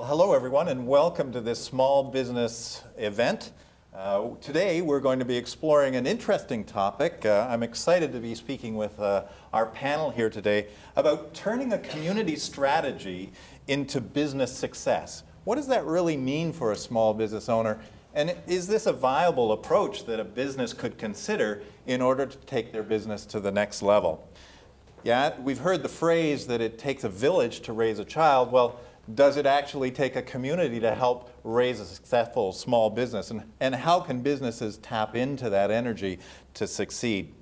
hello everyone, and welcome to this small business event. Today we're going to be exploring an interesting topic. I'm excited to be speaking with our panel here today about turning a community strategy into business success. What does that really mean for a small business owner? And is this a viable approach that a business could consider in order to take their business to the next level? Yeah, we've heard the phrase that it takes a village to raise a child. Well, does it actually take a community to help raise a successful small business? And how can businesses tap into that energy to succeed?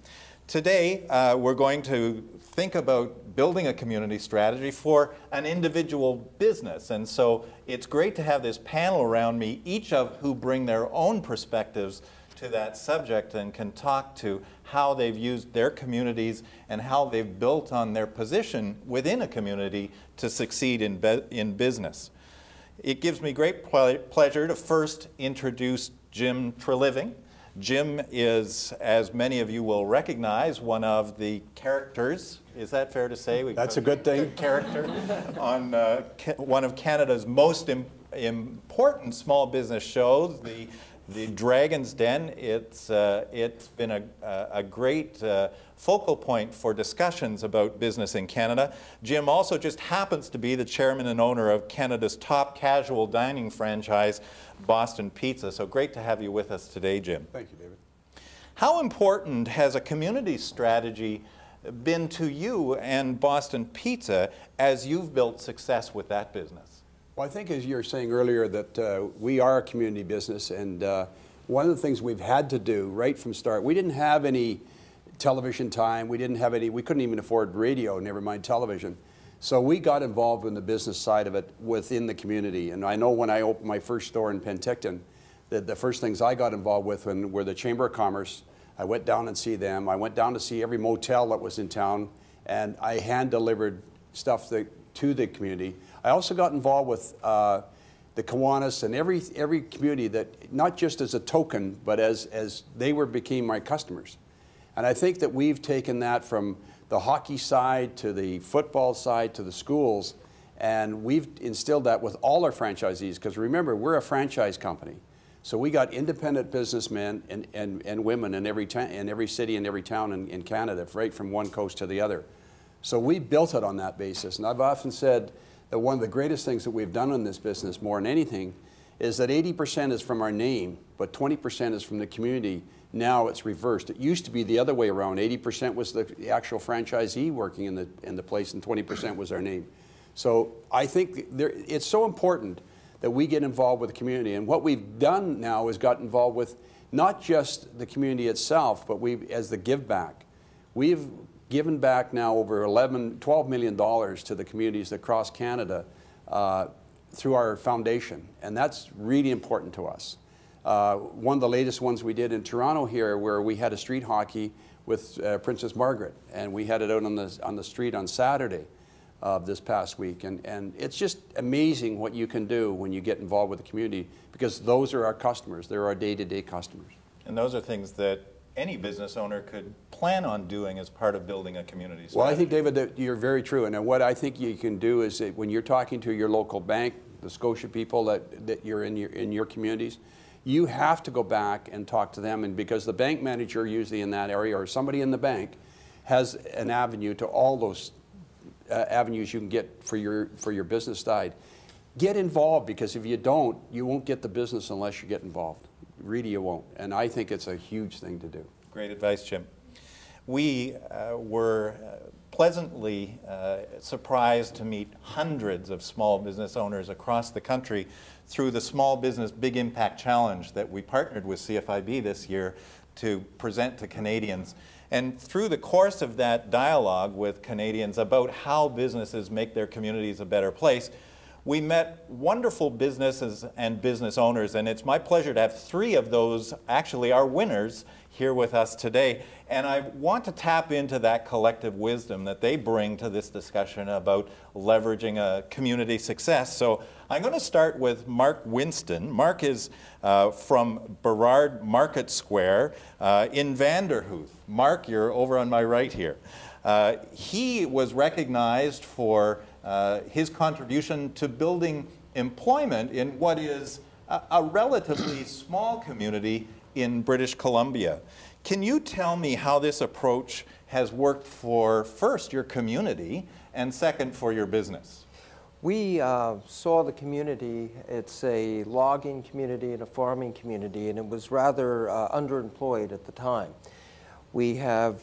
Today, we're going to think about building a community strategy for an individual business. And so it's great to have this panel around me, each of who bring their own perspectives to that subject and can talk to how they've used their communities and how they've built on their position within a community to succeed in business. It gives me great pleasure to first introduce Jim Treliving. Jim is, as many of you will recognize, one of the characters, is that fair to say? That's a good thing. Character on one of Canada's most important small business shows, the Dragon's Den. It's been a great focal point for discussions about business in Canada. Jim also just happens to be the chairman and owner of Canada's top casual dining franchise, Boston Pizza. So great to have you with us today, Jim. Thank you, David. How important has a community strategy been to you and Boston Pizza as you've built success with that business? Well, I think as you were saying earlier that we are a community business, and one of the things we've had to do right from start, we didn't have any television time, we couldn't even afford radio, never mind television. So we got involved in the business side of it within the community. And I know when I opened my first store in Penticton, that the first things I got involved with were the Chamber of Commerce. I went down and see them. I went down to see every motel that was in town, and I hand-delivered stuff to the community. I also got involved with the Kiwanis and every community that, not just as a token, but as they became my customers. And I think that we've taken that from the hockey side to the football side to the schools, and we've instilled that with all our franchisees, because remember, we're a franchise company. So we got independent businessmen and women in every city and every town in Canada, right from one coast to the other. So we built it on that basis. And I've often said that one of the greatest things that we've done in this business more than anything is that 80% is from our name, but 20% is from the community. Now it's reversed. It used to be the other way around. 80% was the actual franchisee working in the place, and 20% was our name. So I think it's so important that we get involved with the community. And what we've done now is got involved with not just the community itself, but as the give back. We've given back now over $12 million to the communities across Canada through our foundation, and that's really important to us. One of the latest ones we did in Toronto here, where we had a street hockey with Princess Margaret, and we had it out on the street on Saturday this past week, and it's just amazing what you can do when you get involved with the community, because those are our customers. They're our day-to-day customers. And those are things that any business owner could plan on doing as part of building a community strategy. Well, I think, David, that you're very true. And what I think you can do is that when you're talking to your local bank, the Scotia people that you're in your communities, you have to go back and talk to them. And because the bank manager usually in that area, or somebody in the bank, has an avenue to all those avenues you can get for your business side. Get involved, because if you don't, you won't get the business unless you get involved. Really, you won't. And I think it's a huge thing to do. Great advice, Jim. We were pleasantly surprised to meet hundreds of small business owners across the country through the Small Business Big Impact Challenge that we partnered with CFIB this year to present to Canadians. And through the course of that dialogue with Canadians about how businesses make their communities a better place, we met wonderful businesses and business owners, and it's my pleasure to have three of those, actually our winners, here with us today. And I want to tap into that collective wisdom that they bring to this discussion about leveraging a community success. So I'm going to start with Mark Winston. Mark is from Burrard Market Square in Vanderhoof. Mark, you're over on my right here. He was recognized for his contribution to building employment in what is a relatively small community in British Columbia. Can you tell me how this approach has worked for, first, your community, and second, for your business? We saw the community, it's a logging community and a farming community, and it was rather underemployed at the time. We have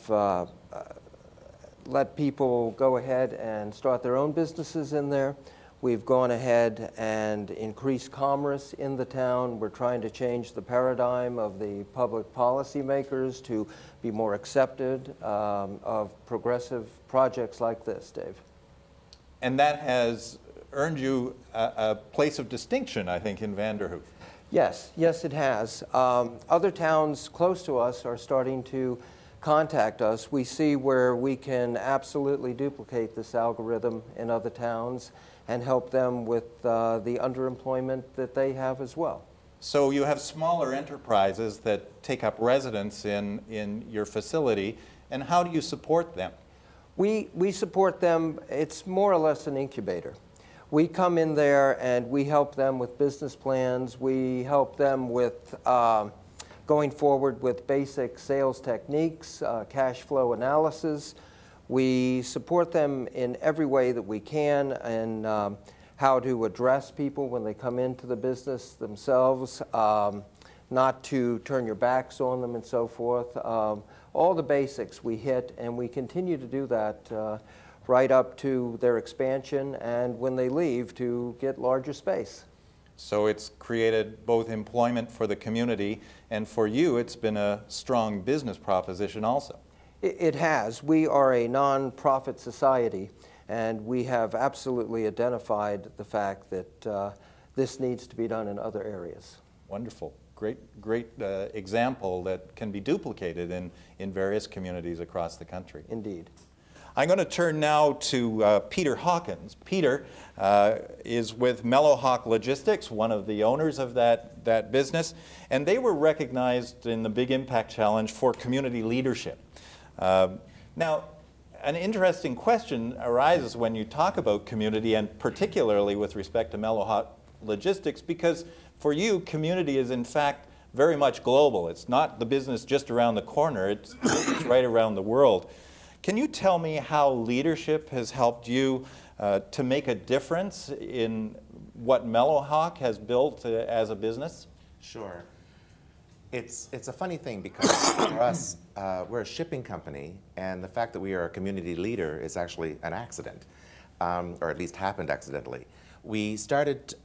let people go ahead and start their own businesses in there. We've gone ahead and increased commerce in the town. We're trying to change the paradigm of the public policy makers to be more accepted of progressive projects like this, Dave. And that has earned you a place of distinction, I think, in Vanderhoof. Yes, yes it has. Other towns close to us are starting to contact us. We see where we can absolutely duplicate this algorithm in other towns and help them with the underemployment that they have as well. So you have smaller enterprises that take up residence in your facility, and how do you support them? We support them. It's more or less an incubator. We come in there and we help them with business plans. We help them with going forward with basic sales techniques, cash flow analysis. We support them in every way that we can, and how to address people when they come into the business themselves, not to turn your backs on them and so forth. All the basics we hit, and we continue to do that right up to their expansion, and when they leave, to get larger space. So it's created both employment for the community, and for you it's been a strong business proposition also. It has. We are a non-profit society, and we have absolutely identified the fact that this needs to be done in other areas. Wonderful. Great example that can be duplicated in various communities across the country. Indeed. I'm going to turn now to Peter Hawkins. Peter is with Mellow Logistics, one of the owners of that business, and they were recognized in the Big Impact Challenge for community leadership. Now, an interesting question arises when you talk about community, and particularly with respect to Mellow Logistics, because for you, community is in fact very much global. It's not the business just around the corner, it's right around the world. Can you tell me how leadership has helped you to make a difference in what Mellow has built as a business? Sure. It's a funny thing because for us, we're a shipping company, and the fact that we are a community leader is actually an accident, or at least happened accidentally. We started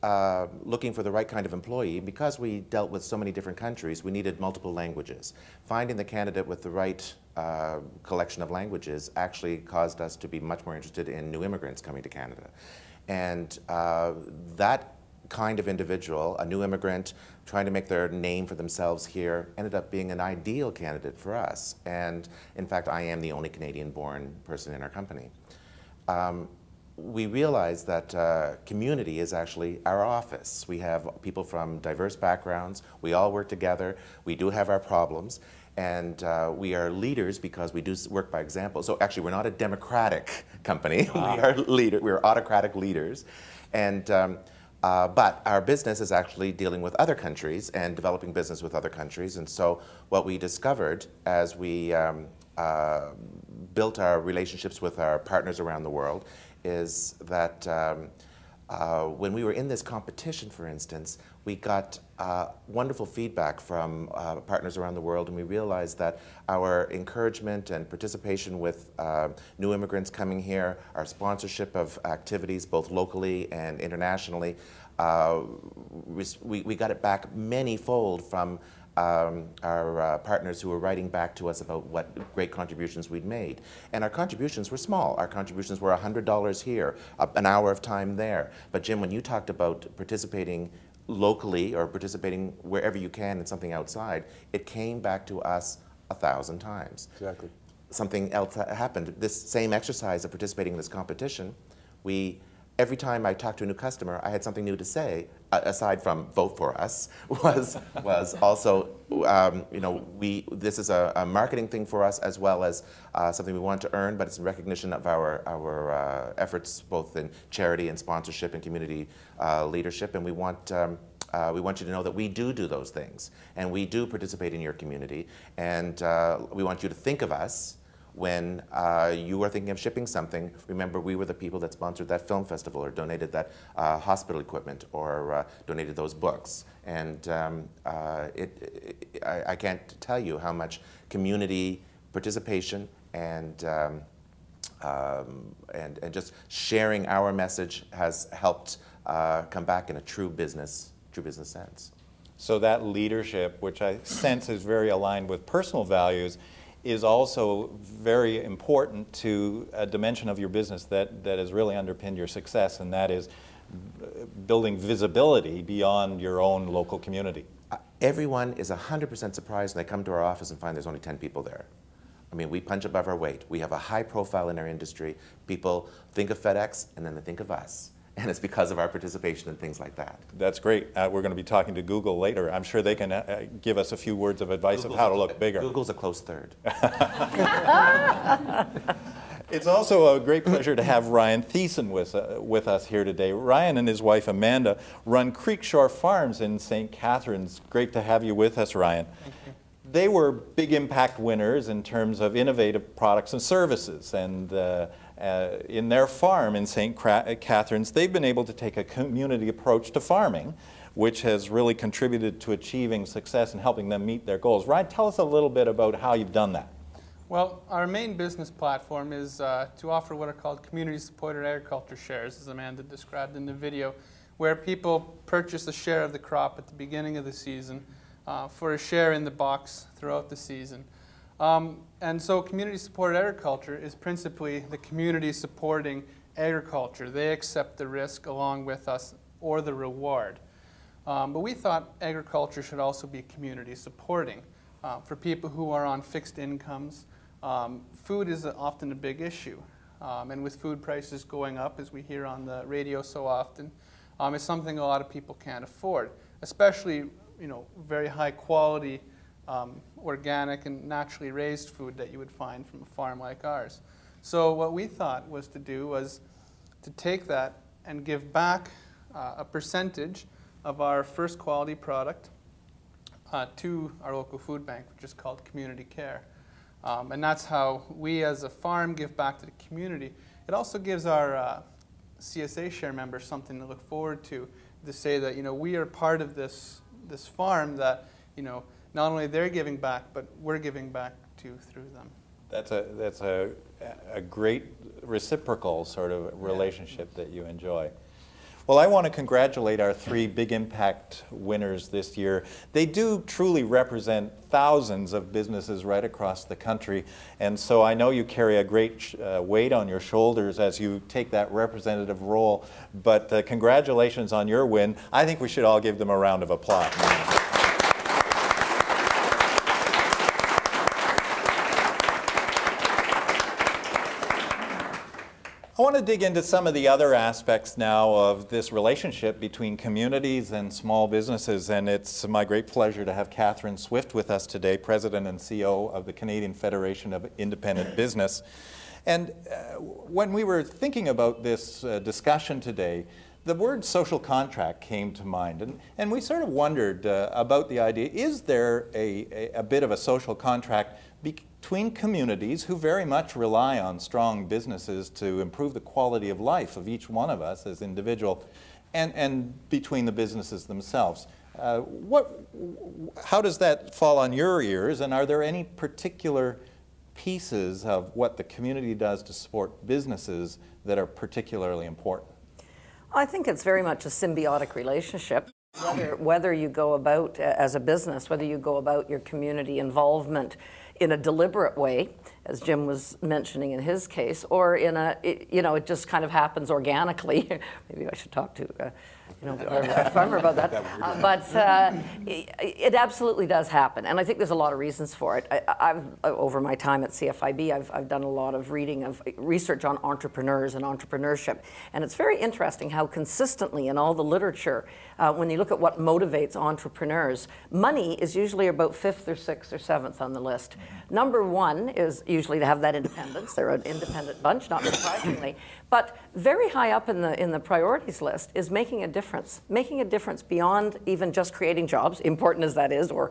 looking for the right kind of employee. Because we dealt with so many different countries, we needed multiple languages. Finding the candidate with the right collection of languages actually caused us to be much more interested in new immigrants coming to Canada. And that kind of individual, a new immigrant trying to make their name for themselves here, ended up being an ideal candidate for us. And in fact, I am the only Canadian-born person in our company. We realized that community is actually our office. We have people from diverse backgrounds. We all work together. We do have our problems. And we are leaders because we do work by example. So actually, we're not a democratic company. We're autocratic leaders. And, but our business is actually dealing with other countries and developing business with other countries. And so what we discovered as we built our relationships with our partners around the world is that when we were in this competition, for instance, we got wonderful feedback from partners around the world, and we realized that our encouragement and participation with new immigrants coming here, our sponsorship of activities both locally and internationally, we got it back many-fold from our partners who were writing back to us about what great contributions we'd made. And our contributions were small. Our contributions were $100 here, an hour of time there. But Jim, when you talked about participating locally or participating wherever you can in something outside, it came back to us 1,000 times. Exactly. Something else happened. This same exercise of participating in this competition, we every time I talked to a new customer, I had something new to say, aside from vote for us, was also, you know, this is a marketing thing for us as well as something we want to earn, but it's in recognition of our efforts both in charity and sponsorship and community leadership, and we want you to know that we do those things, and we do participate in your community, and we want you to think of us when you are thinking of shipping something. Remember, we were the people that sponsored that film festival or donated that hospital equipment or donated those books. And I can't tell you how much community participation and just sharing our message has helped come back in a true business sense. So that leadership, which I sense is very aligned with personal values, is also very important to a dimension of your business that has really underpinned your success, and that is building visibility beyond your own local community. Everyone is 100% surprised when they come to our office and find there's only 10 people there. I mean, we punch above our weight. We have a high profile in our industry. People think of FedEx and then they think of us. And it's because of our participation in things like that. That's great. We're going to be talking to Google later. I'm sure they can give us a few words of advice of how to look bigger. Google's a close third. It's also a great pleasure to have Ryan Thiessen with us here today. Ryan and his wife Amanda run Creekshore Farms in St. Catharines. Great to have you with us, Ryan. Thank you. They were big impact winners in terms of innovative products and services, and in their farm in St. Catharines, they've been able to take a community approach to farming, which has really contributed to achieving success and helping them meet their goals. Ryan, tell us a little bit about how you've done that. Well, our main business platform is to offer what are called community-supported agriculture shares, as Amanda described in the video, where people purchase a share of the crop at the beginning of the season for a share in the box throughout the season. And so community-supported agriculture is principally the community supporting agriculture. They accept the risk along with us or the reward. But we thought agriculture should also be community supporting. For people who are on fixed incomes, food is often a big issue. And with food prices going up, as we hear on the radio so often, it's something a lot of people can't afford, especially, you know, very high quality organic and naturally raised food that you would find from a farm like ours. So what we thought was to do was to take that and give back a percentage of our first quality product to our local food bank, which is called Community Care. And that's how we as a farm give back to the community. It also gives our CSA share members something to look forward to say that, you know, we are part of this farm that, you know, not only they're giving back, but we're giving back to through them. That's a great reciprocal sort of relationship that you enjoy. Well, I want to congratulate our 3 Big Impact winners this year. They do truly represent thousands of businesses right across the country, and so I know you carry a great weight on your shoulders as you take that representative role, but congratulations on your win. I think we should all give them a round of applause. I want to dig into some of the other aspects now of this relationship between communities and small businesses, and it's my great pleasure to have Catherine Swift with us today, President and CEO of the Canadian Federation of Independent Business. And when we were thinking about this discussion today, the word social contract came to mind, and we sort of wondered about the idea, is there a bit of a social contract between communities who very much rely on strong businesses to improve the quality of life of each one of us as individuals, and between the businesses themselves? How does that fall on your ears, and are there any particular pieces of what the community does to support businesses that are particularly important? I think it's very much a symbiotic relationship. Whether you go about, as a business, whether you go about your community involvement in a deliberate way, as Jim was mentioning in his case, or in it just kind of happens organically. Maybe I should talk to a farmer about that. It absolutely does happen, and I think there's a lot of reasons for it. I've over my time at CFIB, I've done a lot of research on entrepreneurs and entrepreneurship, and it's very interesting how consistently in all the literature, when you look at what motivates entrepreneurs, money is usually about 5th or 6th or 7th on the list. Number 1 is usually to have that independence. They're an independent bunch, not surprisingly. But very high up in the priorities list is making a difference beyond even just creating jobs, important as that is, or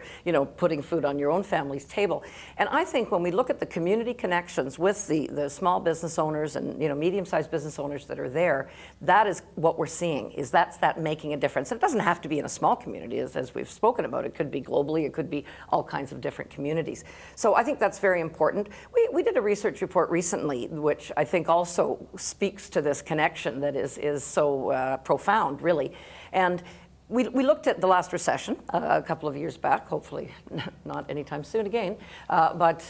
putting food on your own family's table. And I think when we look at the community connections with the small business owners and medium-sized business owners that are there, that is what we're seeing. That's that making a difference. It doesn't have to be in a small community, as we've spoken about. It could be globally. It could be all kinds of different communities. So I think that's very important. We did a research report recently, which I think also speaks to this connection that is so profound, really. And we looked at the last recession a couple of years back, hopefully not anytime soon again, but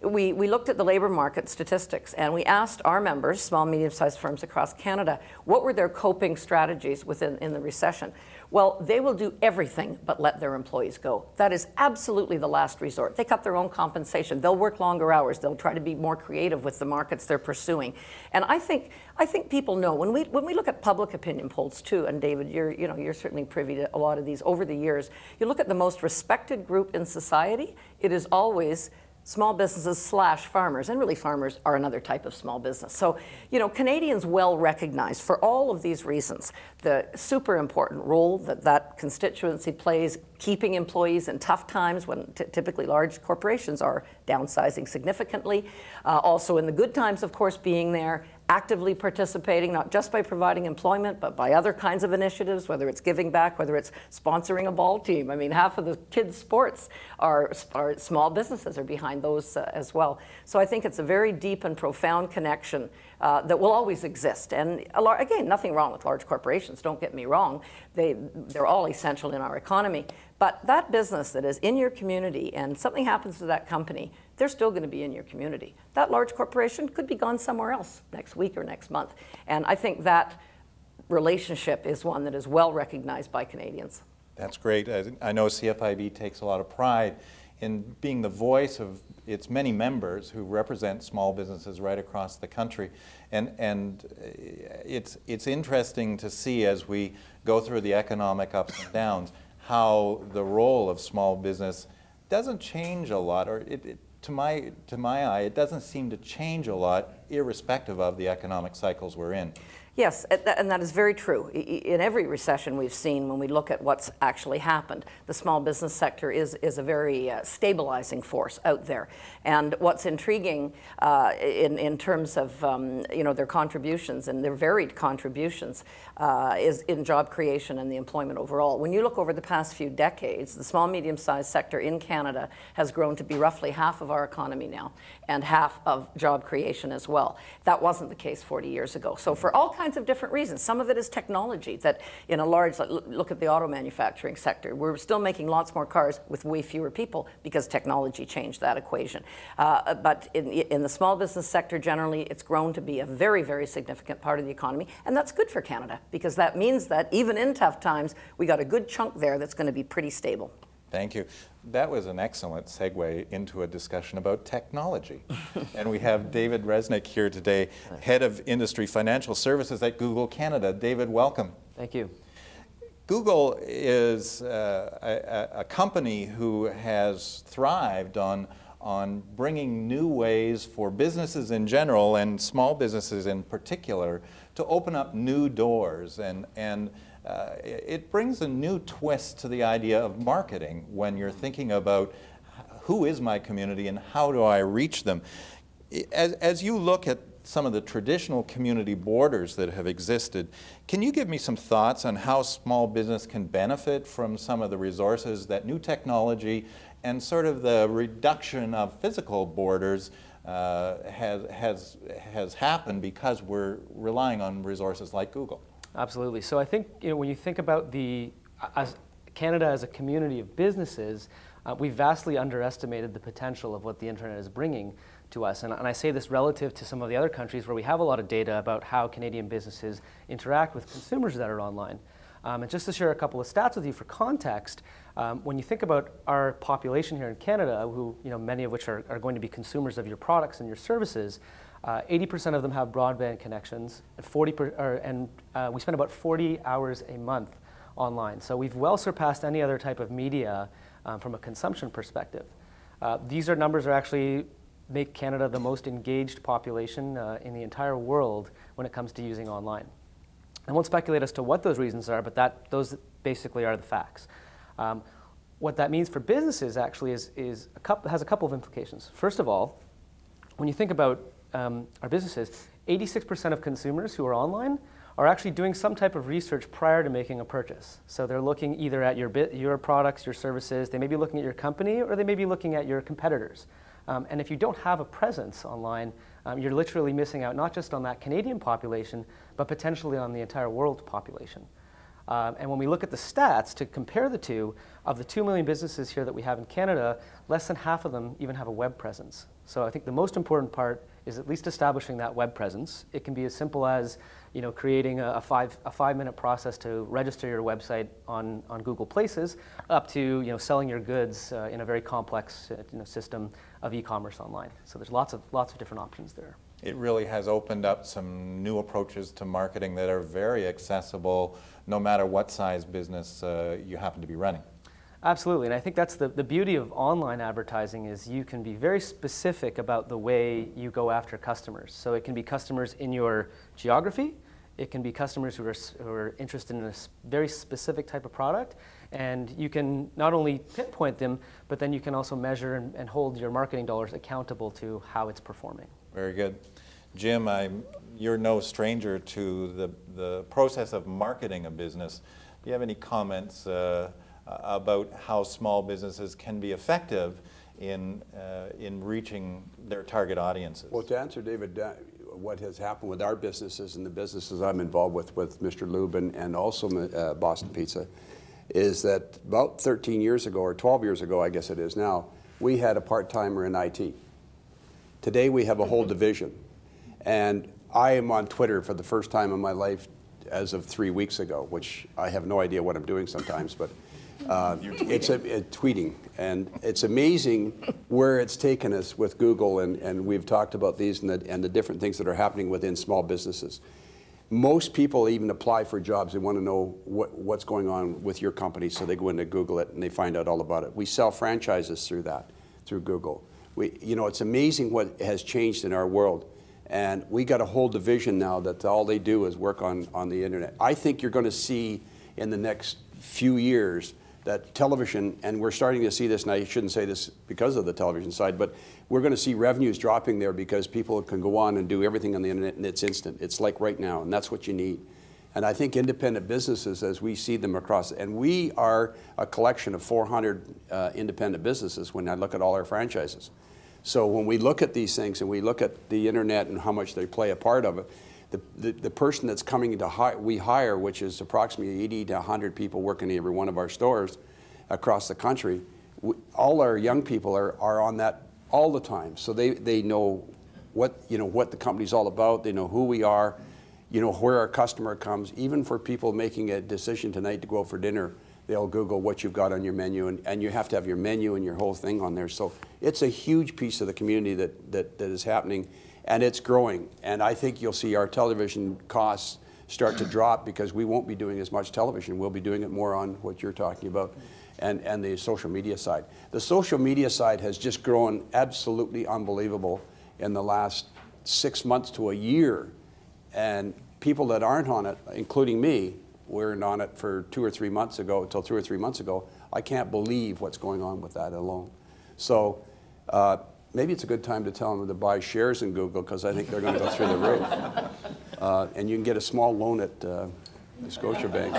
we looked at the labor market statistics, and we asked our members, small, medium-sized firms across Canada, what were their coping strategies in the recession. Well, they will do everything but let their employees go. That is absolutely the last resort. They cut their own compensation. They'll work longer hours. They'll try to be more creative with the markets they're pursuing. And I think people know when we look at public opinion polls too. And David, you're certainly privy to a lot of these over the years. You look at the most respected group in society. It is always small businesses / farmers, and really farmers are another type of small business. So, Canadians well recognize for all of these reasons the super important role that constituency plays, keeping employees in tough times when typically large corporations are downsizing significantly. Also in the good times, of course, being there, actively participating, not just by providing employment, but by other kinds of initiatives, whether it's giving back, whether it's sponsoring a ball team. I mean, half of the kids' sports are small businesses are behind those as well. So I think it's a very deep and profound connection that will always exist. And again, nothing wrong with large corporations, don't get me wrong. They're all essential in our economy. But that business that is in your community and something happens to that company, they're still going to be in your community. That large corporation could be gone somewhere else next week or next month. And I think that relationship is one that is well recognized by Canadians. That's great. I know CFIB takes a lot of pride in being the voice of its many members who represent small businesses right across the country. And it's interesting to see as we go through the economic ups and downs how the role of small business doesn't change a lot, or to my eye, it doesn't seem to change a lot irrespective of the economic cycles we're in. Yes, and that is very true. In every recession we've seen, when we look at what's actually happened, the small business sector is a very stabilizing force out there. And what's intriguing in terms of their contributions and their varied contributions is in job creation and the employment overall. When you look over the past few decades, the small medium-sized sector in Canada has grown to be roughly half of our economy now, and half of job creation as well. That wasn't the case 40 years ago. So for all kinds of different reasons. Some of it is technology, that in a large, look at the auto manufacturing sector. We're still making lots more cars with way fewer people because technology changed that equation. But in the small business sector generally, it's grown to be a very, very significant part of the economy. And that's good for Canada because that means that even in tough times, we got a good chunk there that's going to be pretty stable. Thank you. That was an excellent segue into a discussion about technology. And we have David Resnick here today, Head of Industry Financial Services at Google Canada. David, welcome. Thank you. Google is a company who has thrived on bringing new ways for businesses in general and small businesses in particular to open up new doors, and it brings a new twist to the idea of marketing when you're thinking about who is my community and how do I reach them. As you look at some of the traditional community borders that have existed, can you give me some thoughts on how small business can benefit from some of the resources that new technology and sort of the reduction of physical borders has happened because we're relying on resources like Google? Absolutely. So I think when you think about Canada as a community of businesses, We've vastly underestimated the potential of what the internet is bringing to us. And I say this relative to some of the other countries where we have a lot of data about how Canadian businesses interact with consumers that are online. And just to share a couple of stats with you for context, when you think about our population here in Canada, who many of which are going to be consumers of your products and your services, 80% of them have broadband connections, and we spend about 40 hours a month online. So we've well surpassed any other type of media from a consumption perspective. These numbers actually make Canada the most engaged population in the entire world when it comes to using online. I won't speculate as to what those reasons are, but those basically are the facts. What that means for businesses actually has a couple of implications. First of all, when you think about our businesses, 86% of consumers who are online are actually doing some type of research prior to making a purchase. So they're looking either at your products, your services, they may be looking at your company, or they may be looking at your competitors. And if you don't have a presence online, you're literally missing out not just on that Canadian population, but potentially on the entire world population. And when we look at the stats to compare the two, of the 2 million businesses here that we have in Canada, less than half of them even have a web presence. So I think the most important part is at least establishing that web presence. It can be as simple as creating a 5-minute process to register your website on Google Places, up to selling your goods in a very complex system of e-commerce online. So there's lots of different options there. It really has opened up some new approaches to marketing that are very accessible, no matter what size business you happen to be running. Absolutely, and I think that's the beauty of online advertising is you can be very specific about the way you go after customers. So it can be customers in your geography, it can be customers who are interested in a very specific type of product, and you can not only pinpoint them, but then you can also measure and hold your marketing dollars accountable to how it's performing. Very good. Jim, you're no stranger to the process of marketing a business. Do you have any comments about how small businesses can be effective in reaching their target audiences? Well, to answer, David, what has happened with our businesses and the businesses I'm involved with Mr. Lube and also Boston Pizza, is that about 13 years ago, or 12 years ago, I guess it is now, we had a part-timer in IT. Today we have a whole division. And I am on Twitter for the first time in my life as of 3 weeks ago, which I have no idea what I'm doing sometimes, but it's tweeting. And it's amazing where it's taken us with Google, and we've talked about these and the different things that are happening within small businesses. Most people even apply for jobs. They want to know what's going on with your company, so they go in to Google it and they find out all about it. We sell franchises through Google. It's amazing what has changed in our world. And we got a whole division now that all they do is work on the internet. I think you're going to see in the next few years that television, and we're starting to see this, and I shouldn't say this because of the television side, but we're going to see revenues dropping there because people can go on and do everything on the internet and it's instant. It's like right now, and that's what you need. And I think independent businesses, as we see them across, and we are a collection of 400 independent businesses when I look at all our franchises. So when we look at these things and we look at the internet and how much they play a part of it, the person that's coming to we hire, which is approximately 80 to 100 people working in every one of our stores across the country, all our young people are on that all the time. So they know what the company's all about. They know who we are, where our customer comes. Even for people making a decision tonight to go out for dinner, they'll Google what you've got on your menu, and you have to have your menu and your whole thing on there. So it's a huge piece of the community that is happening, and it's growing. And I think you'll see our television costs start to drop because we won't be doing as much television. We'll be doing it more on what you're talking about and the social media side. The social media side has just grown absolutely unbelievable in the last 6 months to a year. And people that aren't on it, including me, weren't on it for 2 or 3 months ago, until 2 or 3 months ago. I can't believe what's going on with that alone. So maybe it's a good time to tell them to buy shares in Google, because I think they're going to go through the roof. And you can get a small loan at Scotiabank.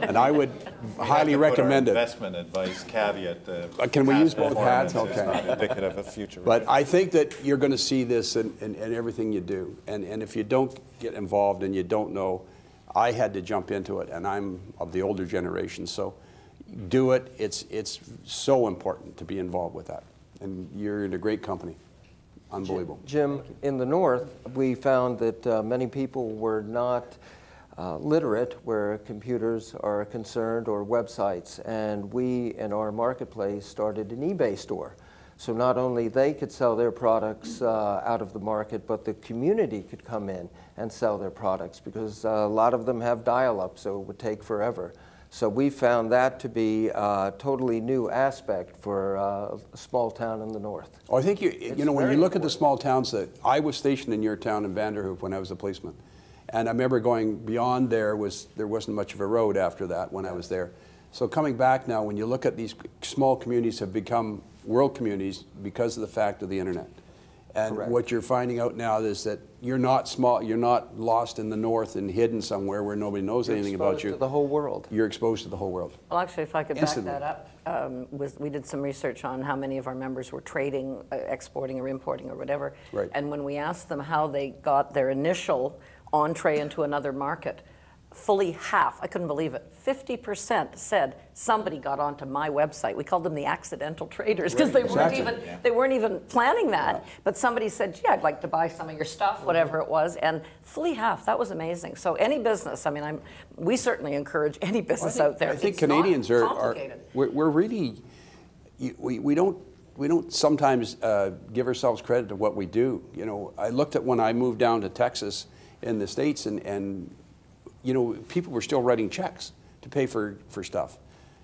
And I would highly recommend it. Investment advice caveat. Can we use both hats? Okay. It's not indicative of future. But I think that you're going to see this in everything you do. And if you don't get involved and you don't know, I had to jump into it, and I'm of the older generation, so do it. It's so important to be involved with that. And you're in a great company. Unbelievable. Jim, in the North, we found that many people were not literate where computers are concerned or websites, and we in our marketplace started an eBay store. So not only they could sell their products out of the market, but the community could come in and sell their products, because a lot of them have dial-up, so it would take forever. So we found that to be a totally new aspect for a small town in the North. Oh, I think you know, when you look at the small towns, that I was stationed in your town in Vanderhoof when I was a policeman. And I remember going beyond there wasn't much of a road after that when I was there. So coming back now, when you look at these small communities have become world communities because of the fact of the internet. And Correct. What you're finding out now is that you're not small, you're not lost in the North and hidden somewhere where nobody knows anything about you. You're exposed to the whole world. You're exposed to the whole world. Well, actually, if I could Instantly. back that up, we did some research on how many of our members were trading, exporting or importing or whatever. Right. And when we asked them how they got their initial entree into another market, fully half, I couldn't believe it, 50% said somebody got onto my website. We called them the accidental traders because Right, they weren't even planning that. But somebody said, gee, I'd like to buy some of your stuff, whatever it was, and fully half. That was amazing. So any business, I mean, we certainly encourage any business out there. I think It's Canadians not are complicated. we're really, we don't sometimes give ourselves credit to what we do. You know, I looked at when I moved down to Texas in the States, and you know, people were still writing checks to pay for stuff.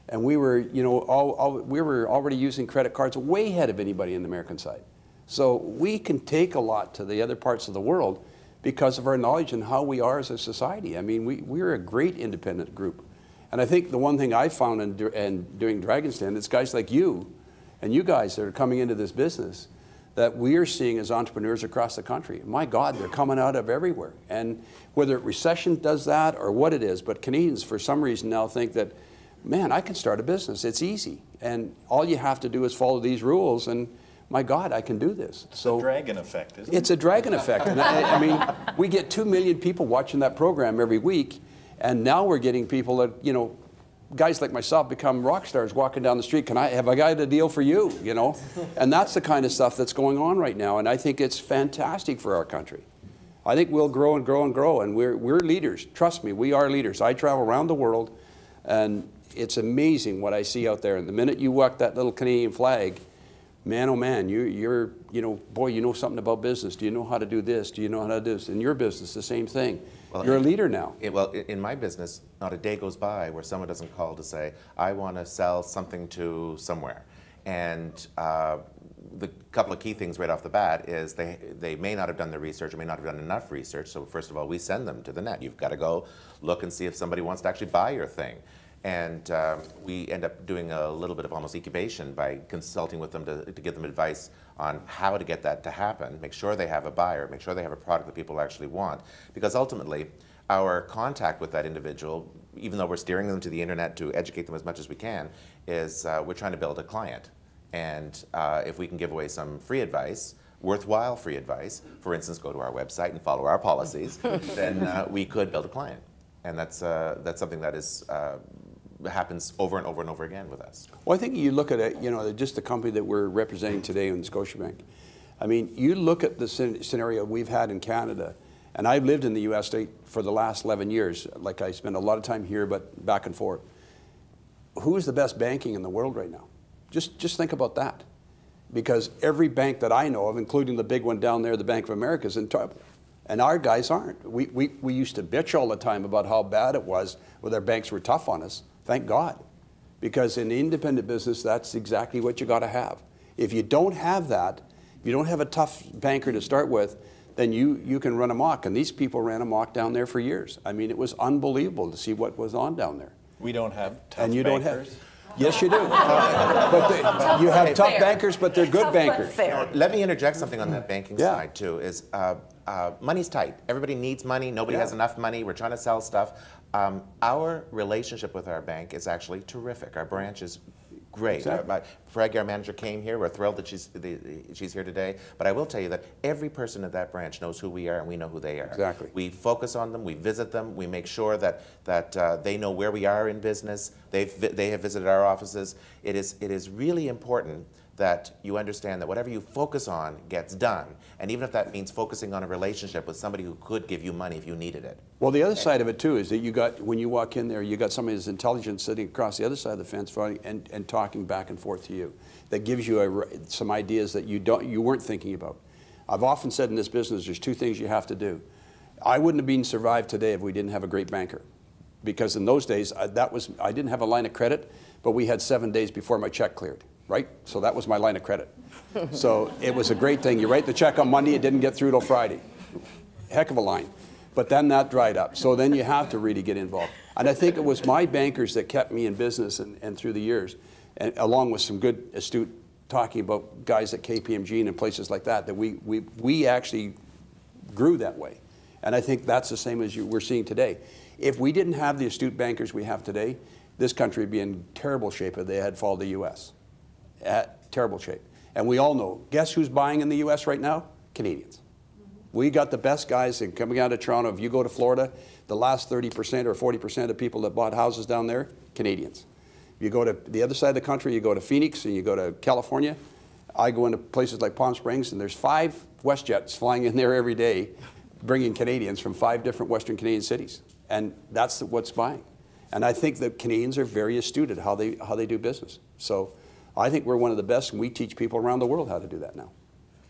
And we were, you know, we were already using credit cards way ahead of anybody in the American side. So we can take a lot to the other parts of the world because of our knowledge and how we are as a society. I mean, we're a great independent group. And I think the one thing I found in doing Dragon's Den is guys like you and you guys that are coming into this business that we are seeing as entrepreneurs across the country. My God, they're coming out of everywhere. And whether recession does that or what it is, but Canadians for some reason now think that, man, I can start a business, it's easy. And all you have to do is follow these rules and my God, I can do this. So It's a dragon effect, isn't it? it's a dragon effect. And I mean, we get 2 million people watching that program every week, and now we're getting people that, you know, guys like myself become rock stars walking down the street. Have I got a deal for you, you know? And that's the kind of stuff that's going on right now, and I think it's fantastic for our country. I think we'll grow and grow and grow, and we're leaders. Trust me, we are leaders. I travel around the world, and it's amazing what I see out there. And the minute you walk that little Canadian flag, man, oh man, you're, you know, boy, you know something about business. Do you know how to do this? Do you know how to do this? In your business, the same thing. Well, you're a leader now. Well, in my business, not a day goes by where someone doesn't call to say, I want to sell something to somewhere. And the couple of key things right off the bat is they may not have done the research or may not have done enough research. So first of all, we send them to the net. You've got to go look and see if somebody wants to actually buy your thing. And we end up doing a little bit of almost incubation by consulting with them to give them advice on how to get that to happen, make sure they have a buyer, make sure they have a product that people actually want. Because ultimately, our contact with that individual, even though we're steering them to the internet to educate them as much as we can, is we're trying to build a client. And if we can give away some free advice, worthwhile free advice, for instance, go to our website and follow our policies, then we could build a client. And that's something that is happens over and over and over again with us. Well, I think you look at it, you know, just the company that we're representing today in Scotiabank. I mean, you look at the scenario we've had in Canada, and I've lived in the U.S. for the last 11 years. Like, I spend a lot of time here, but back and forth. Who is the best banking in the world right now? Just think about that. Because every bank that I know of, including the big one down there, the Bank of America, is in trouble. And our guys aren't. We used to bitch all the time about how bad it was, where their banks were tough on us. Thank God. Because in independent business, that's exactly what you got to have. If you don't have that, if you don't have a tough banker to start with, then you can run amok. And these people ran amok down there for years. I mean, it was unbelievable to see what was on down there. We don't have tough And you bankers. don't have. Yes, you do. But you have tough bankers, but they're good Tough but bankers. fair. Let me interject something on that banking Yeah. side too, is money's tight. Everybody needs money, nobody has enough money, we're trying to sell stuff. Our relationship with our bank is actually terrific. Our branch is great. Exactly. Frag, our manager, came here. We're thrilled that she's here today. But I will tell you that every person at that branch knows who we are, and we know who they are. Exactly. We focus on them. We visit them. We make sure that they know where we are in business. They have visited our offices. It is really important that you understand that whatever you focus on gets done. And even if that means focusing on a relationship with somebody who could give you money if you needed it. Well, the other side of it too is that you got, when you walk in there, you got somebody that's intelligent sitting across the other side of the fence and talking back and forth to you. That gives you some ideas that you weren't thinking about. I've often said in this business, there's two things you have to do. I wouldn't have been survived today if we didn't have a great banker. Because in those days, I didn't have a line of credit, but we had 7 days before my check cleared. Right? So that was my line of credit. So it was a great thing. You write the check on Monday, it didn't get through till Friday. Heck of a line. But then that dried up. So then you have to really get involved. And I think it was my bankers that kept me in business and through the years, and along with some good, astute talking about guys at KPMG and places like that, that we actually grew that way. And I think that's the same as we're seeing today. If we didn't have the astute bankers we have today, this country would be in terrible shape if they had followed the U.S. At terrible shape. And we all know, guess who's buying in the U.S. right now? Canadians. We got the best guys coming out of Toronto. If you go to Florida, the last 30% or 40% of people that bought houses down there, Canadians. If you go to the other side of the country, you go to Phoenix and you go to California. I go into places like Palm Springs and there's 5 WestJets flying in there every day, bringing Canadians from 5 different Western Canadian cities. And that's what's buying. And I think that Canadians are very astute at how they do business. So I think we're one of the best, and we teach people around the world how to do that now.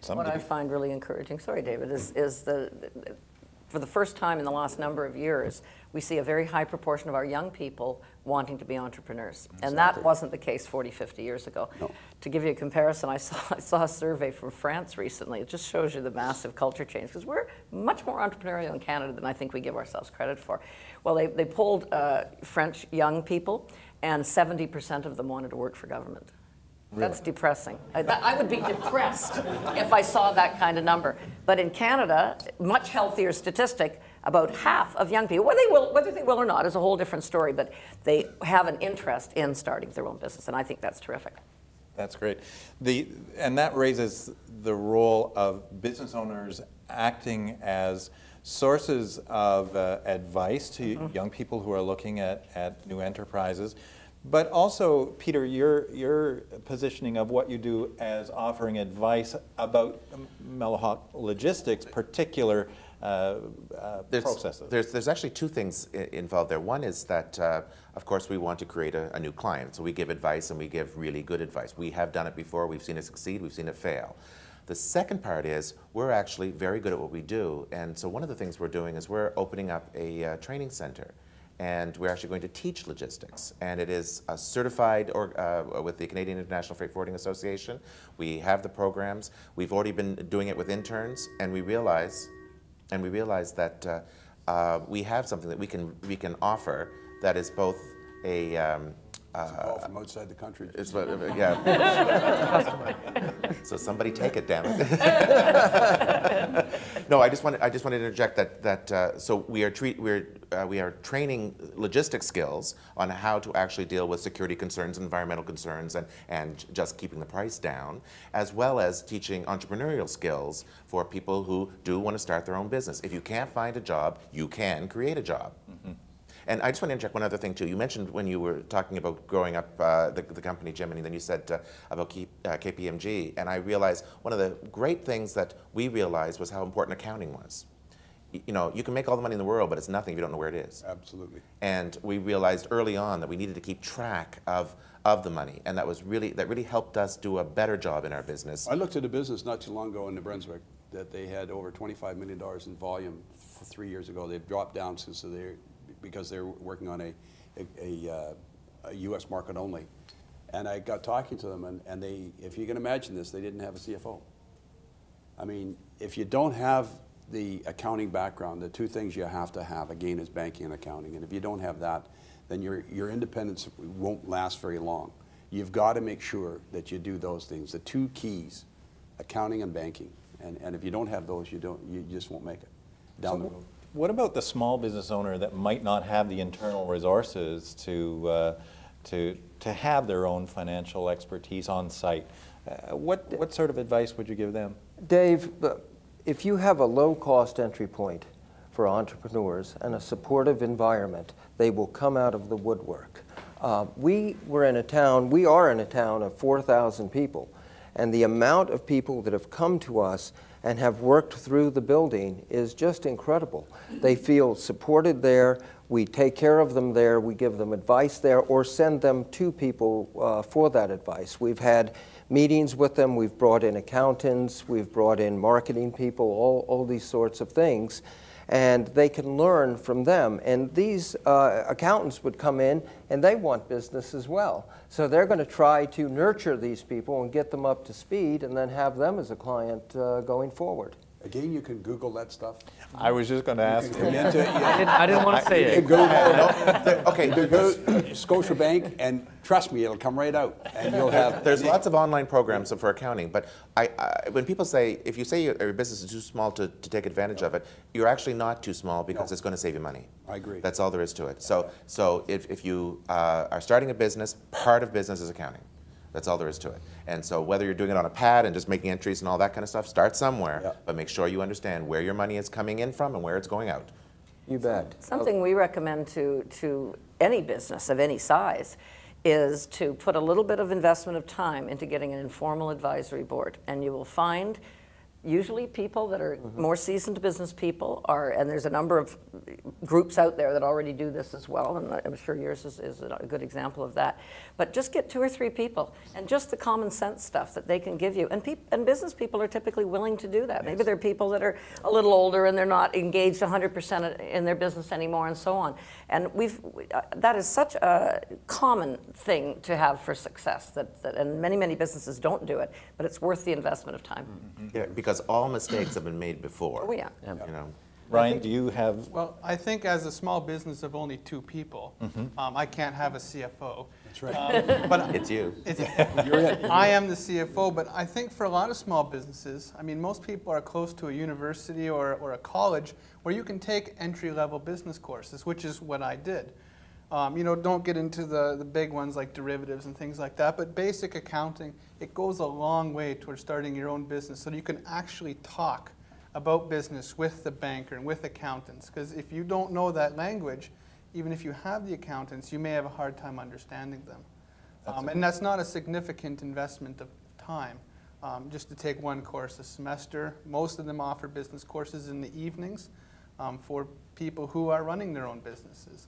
What I find really encouraging, sorry David, is for the first time in the last number of years, we see a very high proportion of our young people wanting to be entrepreneurs. Exactly. And that wasn't the case 40, 50 years ago. No. To give you a comparison, I saw a survey from France recently. It just shows you the massive culture change, because we're much more entrepreneurial in Canada than I think we give ourselves credit for. Well, they polled French young people, and 70% of them wanted to work for government. Really? That's depressing. I would be depressed if I saw that kind of number. But in Canada, much healthier statistic, about half of young people, whether they will or not is a whole different story, but they have an interest in starting their own business, and I think that's terrific. That's great. And that raises the role of business owners acting as sources of advice to young people who are looking at new enterprises. But also, Peter, your positioning of what you do as offering advice about Mellow logistics, particular processes. There's actually 2 things involved there. One is that, of course, we want to create a new client. So we give advice, and we give really good advice. We have done it before. We've seen it succeed. We've seen it fail. The second part is we're actually very good at what we do. And so one of the things we're doing is we're opening up a training center. And we're actually going to teach logistics. And it is certified with the Canadian International Freight Forwarding Association. We have the programs. We've already been doing it with interns, and we realize that we have something that we can offer that is both a it's a call from outside the country. It's, yeah. So somebody take it, damn it. No, I just want to interject that so we are training logistic skills on how to actually deal with security concerns, environmental concerns, and just keeping the price down, as well as teaching entrepreneurial skills for people who do want to start their own business. If you can't find a job, you can create a job. Mm-hmm. And I just want to interject one other thing, too. You mentioned when you were talking about growing up the company, Jim, and then you said about KPMG. And I realized one of the great things that we realized was how important accounting was. You know, you can make all the money in the world, but it's nothing if you don't know where it is. Absolutely. And we realized early on that we needed to keep track of the money. And that really helped us do a better job in our business. I looked at a business not too long ago in New Brunswick that they had over $25 million in volume 3 years ago. They've dropped down because they're working on a U.S. market only. And I got talking to them, and they, if you can imagine this, they didn't have a CFO. I mean, if you don't have the accounting background, the 2 things you have to have, again, is banking and accounting. And if you don't have that, then your independence won't last very long. You've got to make sure that you do those things, the 2 keys, accounting and banking. And if you don't have those, you just won't make it down the road. What about the small business owner that might not have the internal resources to to have their own financial expertise on site. What sort of advice would you give them? Dave, if you have a low-cost entry point for entrepreneurs and a supportive environment, they will come out of the woodwork. We are in a town of 4,000 people, and the amount of people that have come to us and have worked through the building is just incredible. They feel supported there. We take care of them there. We give them advice there or send them to people for that advice. We've had meetings with them. We've brought in accountants. We've brought in marketing people, all these sorts of things. And they can learn from them. And these accountants would come in and they want business as well. So they're going to try to nurture these people and get them up to speed and then have them as a client going forward. Again, you can Google that stuff. I was just going to ask you. I didn't want to say it. Go Scotiabank, and trust me, it'll come right out, and you'll have. There's lots of online programs for accounting, but when people say, if you say your business is too small to take advantage of it, you're actually not too small because it's going to save you money. I agree. That's all there is to it. So if you are starting a business, part of business is accounting. That's all there is to it. And so whether you're doing it on a pad and just making entries and all that kind of stuff, start somewhere, but make sure you understand where your money is coming in from and where it's going out. You bet. Something we recommend to any business of any size is to put a little bit of investment of time into getting an informal advisory board. And you will find usually people that are more seasoned business people and there's a number of groups out there that already do this as well, and I'm sure yours is a good example of that. But just get 2 or 3 people, and just the common sense stuff that they can give you. And business people are typically willing to do that. Yes. Maybe they're people that are a little older and they're not engaged 100% in their business anymore and so on. And that is such a common thing to have for success, and many businesses don't do it, but it's worth the investment of time. Yeah, because all mistakes have been made before. Oh, yeah. You know. Ryan, do you have? Well, I think as a small business of only 2 people, I can't have a CFO. That's right. But It's you. You're it. I am the CFO, but I think for a lot of small businesses, I mean, most people are close to a university or a college where you can take entry-level business courses, which is what I did. You know, don't get into the big ones like derivatives and things like that, but basic accounting, it goes a long way towards starting your own business so that you can actually talk about business with the banker and with accountants. Because if you don't know that language, even if you have the accountants, you may have a hard time understanding them. And that's not a significant investment of time. Just to take 1 course a semester. Most of them offer business courses in the evenings for people who are running their own businesses.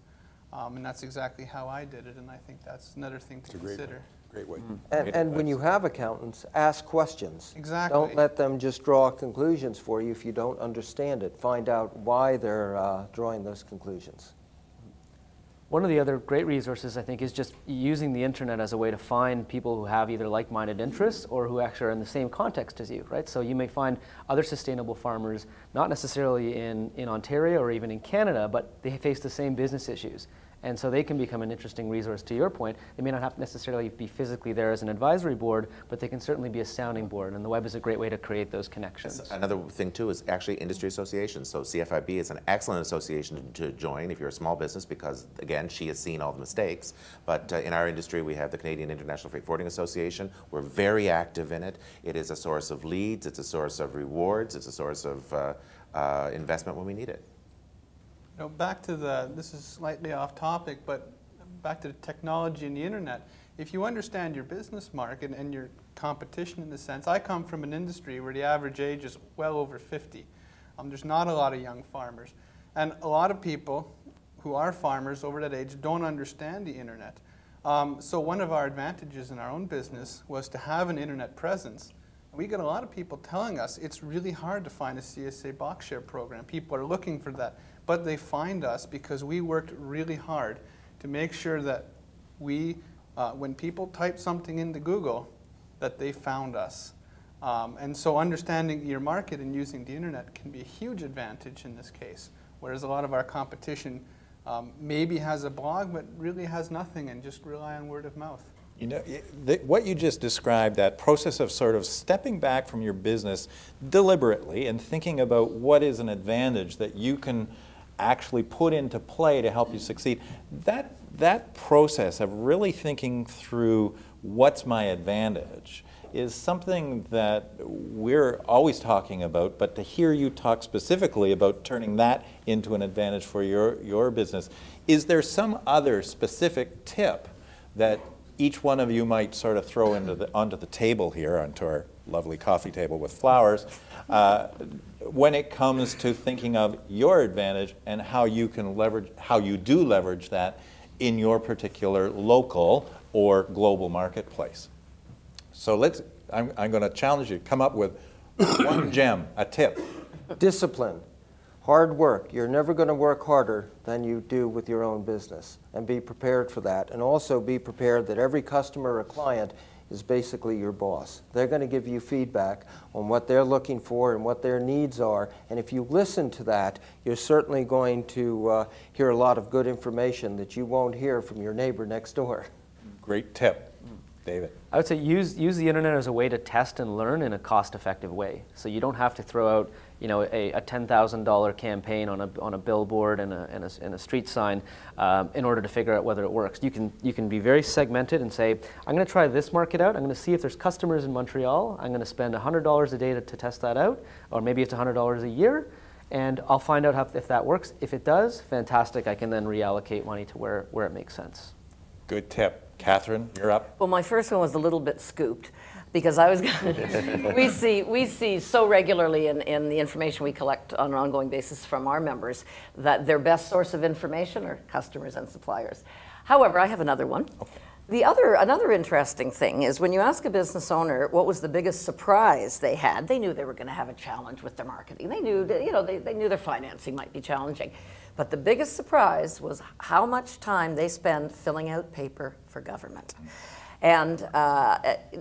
And that's exactly how I did it, and I think that's another thing to consider. Great way. And when you have accountants, ask questions. Exactly. Don't let them just draw conclusions for you if you don't understand it. Find out why they're drawing those conclusions. One of the other great resources, I think, is just using the internet as a way to find people who have either like-minded interests or who actually are in the same context as you, right? So you may find other sustainable farmers, not necessarily in Ontario or even in Canada, but they face the same business issues. And so they can become an interesting resource. To your point, they may not have to necessarily be physically there as an advisory board, but they can certainly be a sounding board, and the web is a great way to create those connections. Another thing too is actually industry associations. So CFIB is an excellent association to join if you're a small business because, again, she has seen all the mistakes. But in our industry, we have the Canadian International Freight Forwarding Association. We're very active in it. It is a source of leads, it's a source of rewards, it's a source of investment when we need it. You know, back to this is slightly off topic, but back to the technology and the internet. If you understand your business market and your competition in the sense, I come from an industry where the average age is well over 50. There's not a lot of young farmers. And a lot of people who are farmers over that age don't understand the internet. So one of our advantages in our own business was to have an internet presence. We get a lot of people telling us it's really hard to find a CSA box share program. People are looking for that. But they find us because we worked really hard to make sure that when people type something into Google, that they found us. And so understanding your market and using the internet can be a huge advantage in this case, whereas a lot of our competition maybe has a blog, but really has nothing and just rely on word of mouth. You know, what you just described, that process of sort of stepping back from your business deliberately and thinking about what is an advantage that you can actually put into play to help you succeed. That process of really thinking through what's my advantage is something that we're always talking about, but to hear you talk specifically about turning that into an advantage for your business, is there some other specific tip that each one of you might sort of throw onto the table here, onto our lovely coffee table with flowers, when it comes to thinking of your advantage and how you can leverage, how you do leverage that in your particular local or global marketplace? So I'm going to challenge you to come up with one gem, a tip. Discipline, hard work. You're never going to work harder than you do with your own business, and be prepared for that. And also be prepared that every customer or client is basically your boss. They're going to give you feedback on what they're looking for and what their needs are. And if you listen to that, you're certainly going to hear a lot of good information that you won't hear from your neighbor next door. Great tip. David? I would say use the internet as a way to test and learn in a cost-effective way. So you don't have to throw out, you know, a $10,000 campaign on a billboard and a street sign in order to figure out whether it works. You can be very segmented and say, I'm going to try this market out. I'm going to see if there's customers in Montreal. I'm going to spend $100 a day to test that out, or maybe it's $100 a year, and I'll find out if that works. If it does, fantastic. I can then reallocate money to where it makes sense. Good tip. Catherine, you're up. Well, my first one was a little bit scooped, because I was we see so regularly in the information we collect on an ongoing basis from our members that their best source of information are customers and suppliers. However, I have another one. Okay. Another interesting thing is when you ask a business owner what was the biggest surprise they had, they knew they were going to have a challenge with their marketing. They knew that, you know, they knew their financing might be challenging. But the biggest surprise was how much time they spend filling out paper for government. And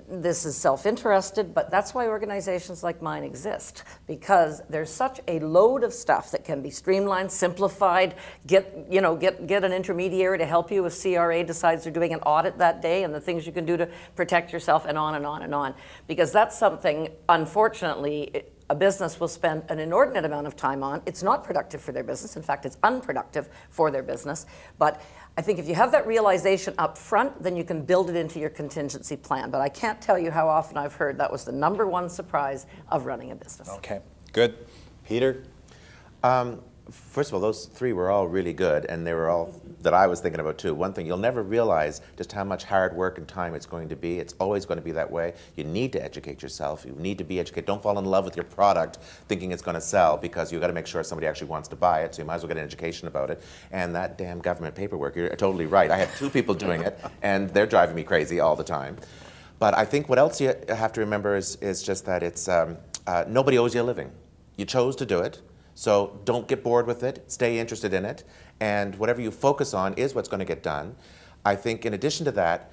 this is self-interested, but that's why organizations like mine exist, because there's such a load of stuff that can be streamlined, simplified, get an intermediary to help you if CRA decides they're doing an audit that day, and the things you can do to protect yourself, and on and on and on. Because that's something, unfortunately, a business will spend an inordinate amount of time on. It's not productive for their business. In fact, it's unproductive for their business. But I think if you have that realization up front, then you can build it into your contingency plan. But I can't tell you how often I've heard that was the #1 surprise of running a business. Okay, good. Peter? First of all, those three were all really good, and they were all that I was thinking about too. One thing, you'll never realize just how much hard work and time it's going to be. It's always going to be that way. You need to educate yourself. You need to be educated. Don't fall in love with your product thinking it's going to sell, because you've got to make sure somebody actually wants to buy it, so you might as well get an education about it. And that damn government paperwork, you're totally right. I have 2 people doing it, and they're driving me crazy all the time. But I think what else you have to remember is just that it's nobody owes you a living. You chose to do it. So don't get bored with it, stay interested in it, and whatever you focus on is what's going to get done. I think in addition to that,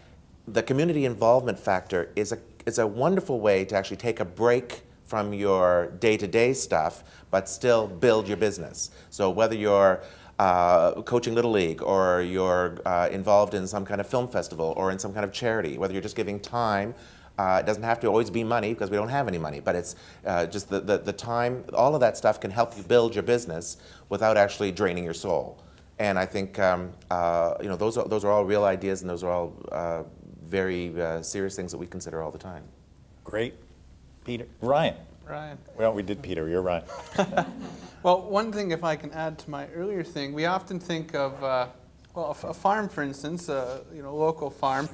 the community involvement factor is a wonderful way to actually take a break from your day-to-day stuff, but still build your business. So whether you're coaching Little League, or you're involved in some kind of film festival, or in some kind of charity, whether you're just giving time, it doesn't have to always be money, because we don't have any money, but it's just the time. All of that stuff can help you build your business without actually draining your soul. And I think you know, those are all real ideas, and those are all very serious things that we consider all the time. Great. Peter. Ryan. Ryan. Well, we did Peter. You're Ryan. Well, one thing, if I can add to my earlier thing, we often think of well, a farm, for instance, you know, local farm.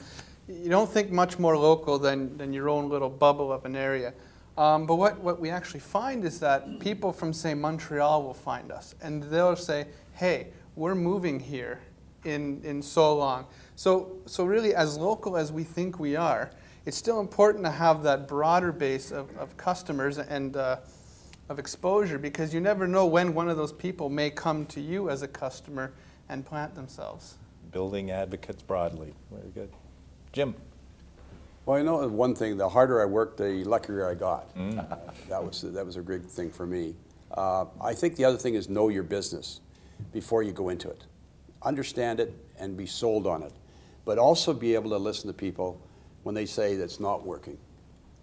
You don't think much more local than your own little bubble of an area. But what we actually find is that people from, say, Montreal will find us, and they'll say, hey, we're moving here in so long. So really, as local as we think we are, it's still important to have that broader base of customers and of exposure, because you never know when one of those people may come to you as a customer and plant themselves. Building advocates broadly. Very good. Jim. Well, you know one thing, the harder I worked, the luckier I got. That was a great thing for me. I think the other thing is know your business before you go into it. Understand it and be sold on it. But also be able to listen to people when they say that's not working.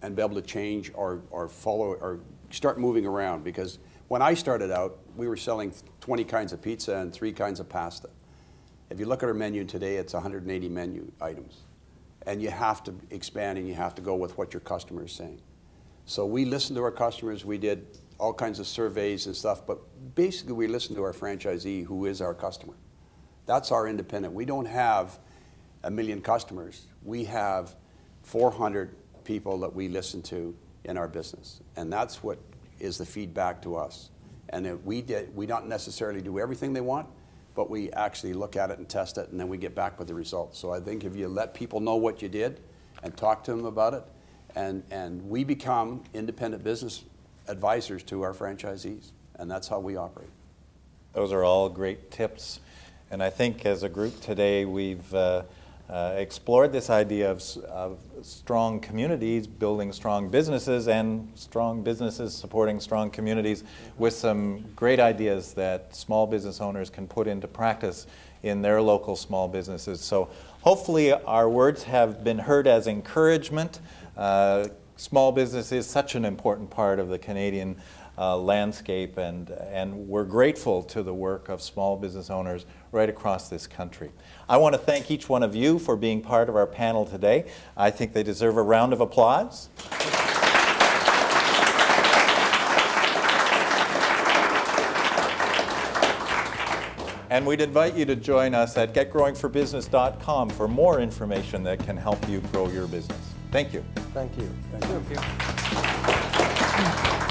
and be able to change or follow or start moving around. Because when I started out, we were selling 20 kinds of pizza and 3 kinds of pasta. If you look at our menu today, it's 180 menu items. And you have to expand and you have to go with what your customer is saying. So we listened to our customers. We did all kinds of surveys and stuff, but basically we listened to our franchisee, who is our customer. That's our independent. We don't have 1 million customers. We have 400 people that we listen to in our business. And that's what is the feedback to us. And we don't necessarily do everything they want, but we actually look at it and test it, and then we get back with the results. So I think if you let people know what you did and talk to them about it, and we become independent business advisors to our franchisees, and that's how we operate. Those are all great tips. And I think as a group today, we've explored this idea of strong communities building strong businesses and strong businesses supporting strong communities with some great ideas that small business owners can put into practice in their local small businesses. So hopefully our words have been heard as encouragement. Small business is such an important part of the Canadian landscape, and we're grateful to the work of small business owners right across this country. I want to thank each one of you for being part of our panel today. I think they deserve a round of applause. And we'd invite you to join us at getgrowingforbusiness.com for more information that can help you grow your business. Thank you. Thank you. Thank you. Thank you.